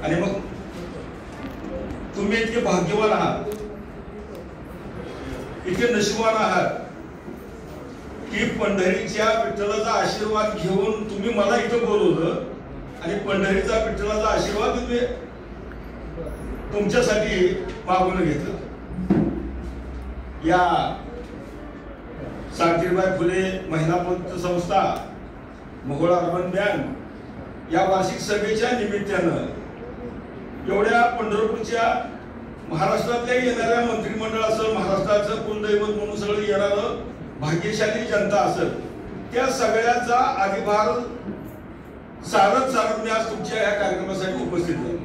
आणि मग तुम्ही इतके भाग्यवान आहात, इतके नशीबवान आहात की पंढरीच्या विठ्ठलाचा आशीर्वाद घेऊन तुम्ही मला इथं बोलवलं आणि पंढरीचा विठ्ठलाचा आशीर्वाद तुम्ही तुमच्यासाठी मागून घेतलं. या सावित्रीबाई फुले महिला पतसंस्था, मोहोळ अर्बन बँक या वार्षिक सभेच्या निमित्तानं एवढ्या पंढरपूरच्या महाराष्ट्रातल्या येणाऱ्या मंत्रिमंडळ असेल, महाराष्ट्राचं कुलदैवत म्हणून सगळं येणारं भाग्यशाली जनता असेल, त्या सगळ्याचा अधिभार सारत मी आज तुमच्या या कार्यक्रमासाठी उपस्थित आहे.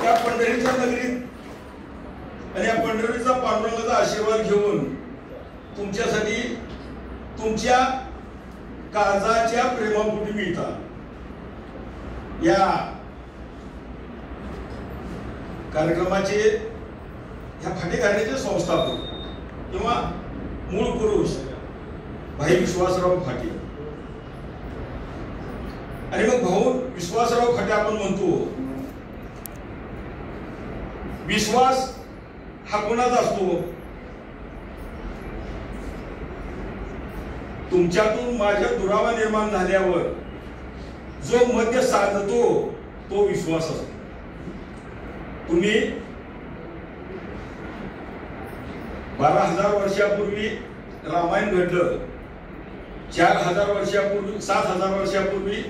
त्या पंढरीच्या नगरीत आणि या पंढरीचा पांडुरंगाचा आशीर्वाद घेऊन तुमच्यासाठी तुमच्या काळजाच्या प्रेमापोटी मिळतात. या कार्यक्रमाचे ह्या फाटे घालण्याचे संस्थापक किंवा मूळ पुरुष भाई विश्वासराव फाटे आणि मग भाऊ विश्वासराव फाटे आपण म्हणतो. विश्वास हा कोणाचा असतो? तुमच्यातून माझ्या दुरावा निर्माण झाल्यावर जो मध्य साधतो तो विश्वास असतो. तुम्ही 12,000 वर्षापूर्वी रामायण घडलं, 4,000 वर्षापूर्वी 7,000 वर्षापूर्वी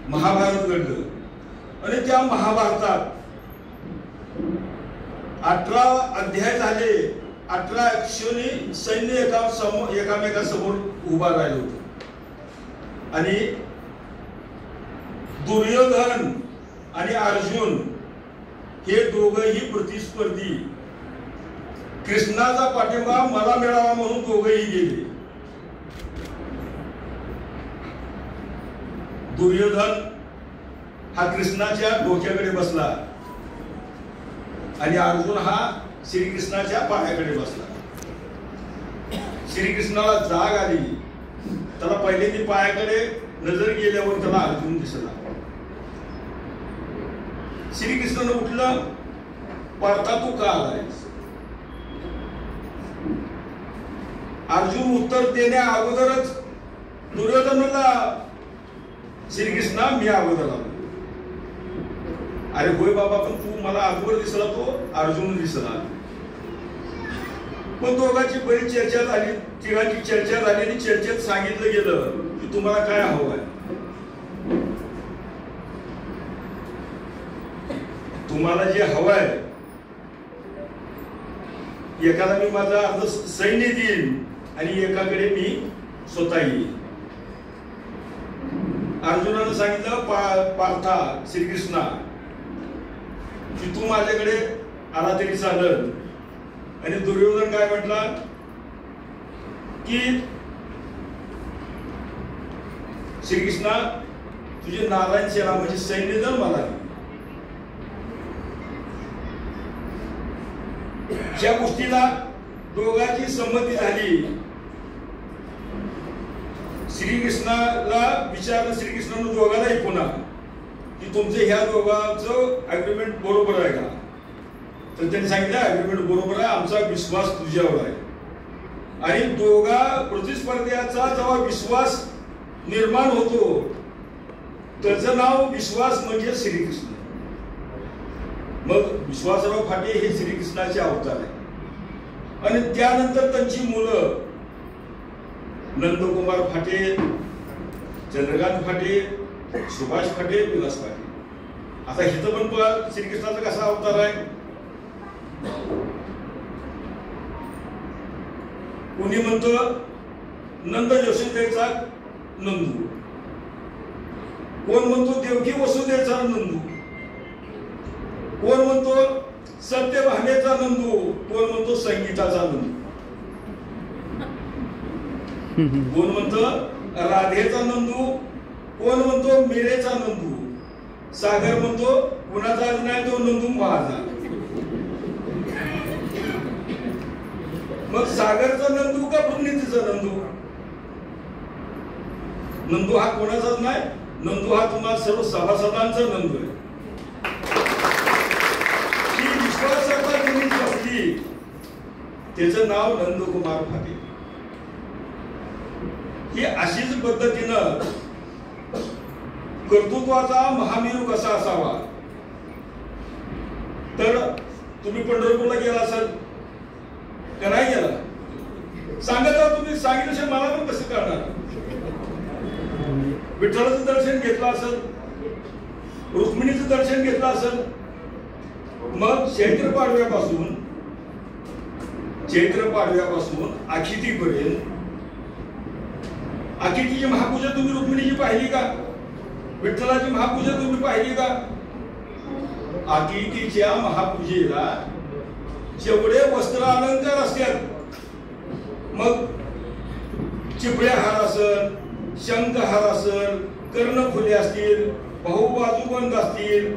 महाभारत घडलं आणि त्या महाभारतात 18 अध्याय झाले. 18 अक्षोनी सैन्य एकामेकासमोर उभा राहिलं होतं आणि दुर्योधन आणि अर्जुन हे दोघंही प्रतिस्पर्धी. कृष्णाचा पाठिंबा मला मिळावा म्हणून दोघंही गेले. दुर्योधन हा कृष्णाच्या डोक्याकडे बसला आणि अर्जुन हा श्रीकृष्णाच्या पायाकडे बसला. श्रीकृष्णाला जाग आली, त्याला पहिल्यांदा पायाकडे नजर गेल्यावर त्याला अर्जुन दिसला. श्रीकृष्णानं उठलं, पार्था तू का आलायस? अर्जुन उत्तर देण्या अगोदरच दुर्योधन म्हणला, श्रीकृष्णा मी अगोदर आलो. अरे होय बाबा, पण तू मला अगोदर दिसला, तो अर्जुन दिसला. पण दोघांची बरीच चर्चा झाली, तिघांची चर्चा झाली आणि चर्चेत सांगितलं गेलं की तुम्हाला काय हवं आहे. तुम्हाला जे हवं आहे, एकाला मी माझा अर्ध सैन्य देईन आणि एकाकडे मी स्वतः येईन. अर्जुनानं सांगितलं, पार्था श्रीकृष्णा की तू माझ्याकडे आला तरी चालल. आणि दुर्योधन काय म्हटला की श्रीकृष्णा तुझे नारायण सेना म्हणजे सैन्य दल मला. ज्या गोष्टीला दोघांची संमती झाली, श्रीकृष्णाला विचारलं, श्रीकृष्णानं दोघांनाही पुन्हा की तुमचं ह्या दोघांचं अग्रीमेंट बरोबर आहे का? तर त्यांनी सांगितलं अग्रीमेंट बरोबर आहे, आमचा विश्वास तुझ्यावर आहे. आणि दोघा प्रतिस्पर्ध्याचा जेव्हा विश्वास निर्माण होतो त्याचं नाव विश्वास म्हणजे श्रीकृष्ण. मग विश्वासराव फाटे हे श्रीकृष्णाचे अवतार आहे. आणि त्यानंतर त्यांची मुलं नंदकुमार फाटे, चंद्रकांत फाटे, सुभाष फाटे, विलास फाटे. आता हिथं पण पहा श्रीकृष्णाचा कसा अवतार आहे. कोणी म्हणतो नंद यशोदेचा नंदू, कोण म्हणतो देवकी वसुदेवचा नंदू, कोण म्हणतो सत्यभामेचा नंदू, कोण म्हणतो संगीताचा नंदू, कोण म्हणतो राधेचा नंदू, कोण म्हणतो मीरेचा नंदू. सागर म्हणतो कुणाचा नाही तो नंदू माझा. मग सागरचा नंदू का पुण्यतीचा नंदू? नंदू हा कोणाचाच नाही, नंदू हा तुम्हा सर्व सभासदांचा नंदू आहे. ही विश्वासार्हता ज्यांनी बसली त्याचं नाव नंदकुमार फाटे. ही अशीच पद्धतीनं कर्तृत्वाचा महामेरू कसा असावा. तर तुम्ही पंढरपूरला गेला असाल का नाही गेला सांगा. तुम्ही सांगितलं मला पण कसं करणार. विठ्ठलाचं दर्शन घेतलं असेल, रुक्मिणीचं दर्शन घेतलं असेल. मग चैत्र पाडव्यापासून आखितीपर्यंत आखितीची महापूजा तुम्ही रुक्मिणीची पाहिली का? विठ्ठलाची महापूजा तुम्ही पाहिली का? आखितीच्या महापूजेला जेवढे वस्त्र अलंकार असतात, मग चिपळ्या हार असेल, शंखहार असेल, कर्णफुले असतील, बाजूबंद असतील,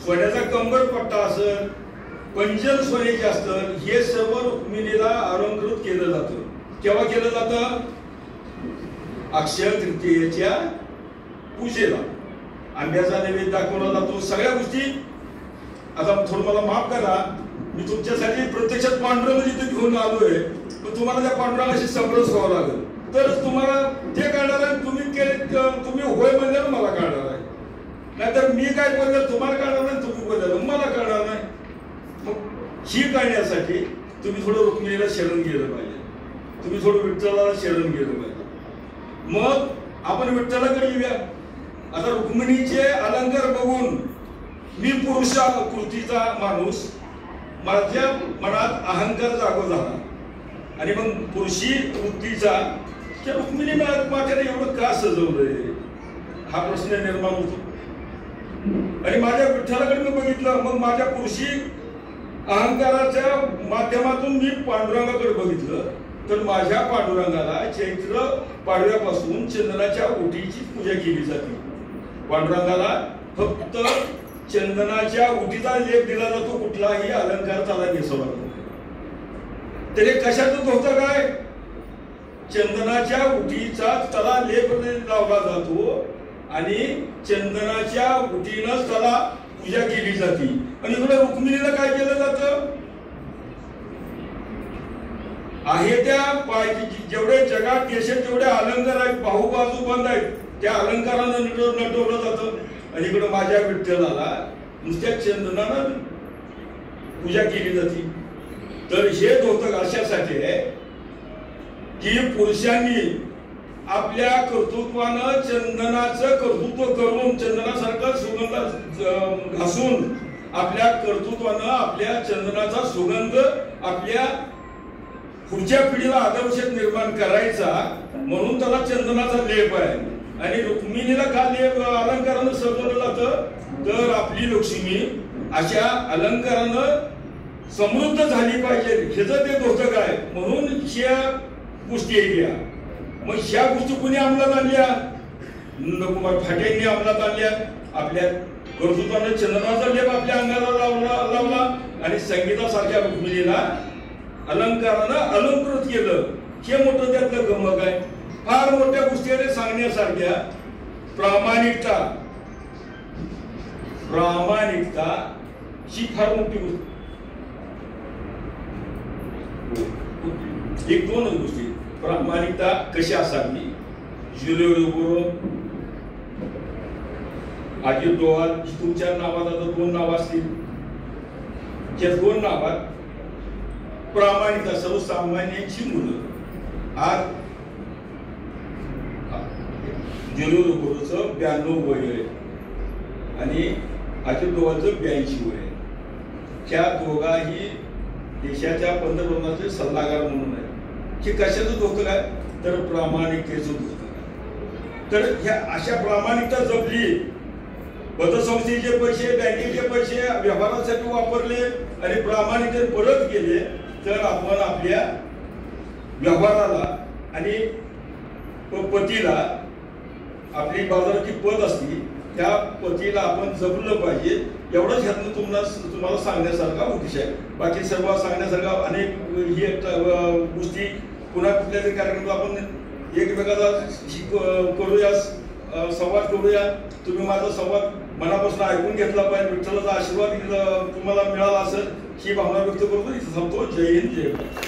सोन्याचा कंबरपट्टा असेल, पंजन सोन्याचे असतं, हे सर्व रुक्मिणीला अलंकृत केलं जातं. केव्हा केलं जातं? अक्षय तृतीयेच्या पूजेला आंब्याचा नैवेद्य दाखवला जातो. सगळ्या गोष्टी. आता थोडं मला माफ करा, मी तुमच्यासाठी प्रत्यक्षात पांडुरंग जिथे घेऊन आलोय, पण तुम्हाला त्या पांडुरंगाशी समरस व्हावं लागेल तरच तुम्हाला ते कळणार आहे. तुम्ही होय म्हणल्यानं मला कळणार आहे, नाहीतर मी काय बोललं तुम्हाला कळणार नाही, तुम्ही बोलल्यानं मला कळणार नाही. मग ही कळण्यासाठी तुम्ही थोडं रुक्मिणीला शरण गेलं पाहिजे, तुम्ही थोडं विठ्ठलाला शरण गेलं पाहिजे. मग आपण विठ्ठलाकडे येऊया. आता रुक्मिणीचे अलंकार बघून मी पुरुषा कृतीचा माणूस, माझ्या मनात अहंकार जागो झाला आणि मग पुरुषी वृत्तीचा त्या रुक्मिणी माझ्याने एवढं का सजवलंय हा प्रश्न निर्माण होतो. आणि माझ्या विठ्ठलाकडे मी बघितलं, मग माझ्या पुरुषी अहंकाराच्या माध्यमातून मी पांडुरंगाकडे बघितलं, तर माझ्या पांडुरंगाला चैत्र पाडव्यापासून चंदनाच्या ओटीची पूजा केली जाते. पांडुरंगाला फक्त चंदनाच्या ओटीचा लेप दिला जातो, कुठलाही अलंकार त्याला नेसवला जातो. त्याने कशातच होतं काय? चंदनाच्या ओटीचा त्याला लेप लावला जातो आणि चंदनाच्या ओटीनंच त्याला पूजा केली जाते. आणि इकडे रुक्मिणीला काय केलं जातं? आहे त्या जेवढे जगात देशात जेवढे अलंकार आहेत, बाजू बंद आहेत, त्या अलंकारानं नटवलं जातं. आणि इकडं माझ्या विठ्ठलाला नुसत्या चंदनानं पूजा केली जाते. तर हे होतं अशासाठी आहे की पुरुषांनी आपल्या कर्तृत्वानं चंदनाचं कर्तृत्व करून, चंदनासारखं सुगंध घासून, आपल्या कर्तृत्वानं आपल्या चंदनाचा सुगंध आपल्या पुढच्या पिढीला आदर्श निर्माण करायचा, म्हणून त्याला चंदनाचा लेप आहे. आणि रुक्मिणीला का लेप अलंकारानं सजवलं जातं? तर आपली लक्ष्मी अशा अलंकारानं समृद्ध झाली पाहिजे, ह्याचं ते होतं काय, म्हणून ह्या गोष्टी येत्या. मग ह्या गोष्टी कुणी अंमलात आणल्या? नंदकुमार फाटेंनी अंमलात आणल्या. आपल्या कर्तृत्वानं चंदनाचा लेप आपल्या अंगाला लावला आणि संगीतासारख्या रुक्मिणीला अलंकारानं अलंकृत केलं. हे मोठं त्यातलं गमक आहे. फार मोठ्या गोष्टी सांगण्यासारख्या. प्रामाणिकता ही फार मोठी गोष्ट. एक दोनच गोष्टी. प्रामाणिकता कशी असावी? अजित डोवाल तुमच्या नावात आता 2 नाव असतील. त्या 2 नावात प्रामाणिकता सर्वसामान्यांची मुलं. आज जिरोचं 92 वय आहे आणि अजित डोवालचं 82 वय आहे. त्या दोघाही देशाच्या पंतप्रधानाचे सल्लागार म्हणून आहे. हे कशाचं होतं काय? तर प्रामाणिकतेचं होतं काय. तर ह्या अशा प्रामाणिकता जपली. पतसंस्थेचे पैसे, बँकेचे पैसे व्यवहारासाठी वापरले आणि प्रामाणिकतेने परत गेले, तर आपण आपल्या व्यवहाराला आणि पतीला, आपली बाजाराची पत असती त्या पतीला आपण जपलं पाहिजे. एवढंच ह्यातनं तुम्हाला सांगण्यासारखा उद्देश आहे. बाकी सर्व सांगण्यासारखा अनेक ही गोष्टी पुन्हा कुठल्या तरी कार्यक्रमात आपण एकमेकाला करूया. संवाद करूया. तुम्ही माझा संवाद मनापासून ऐकून घेतला पाहिजे, विठ्ठलाचा आशीर्वाद तुम्हाला मिळाला असेल ही भावना व्यक्त करतो. इथं थांबतो. जय हिंद, जय भारत.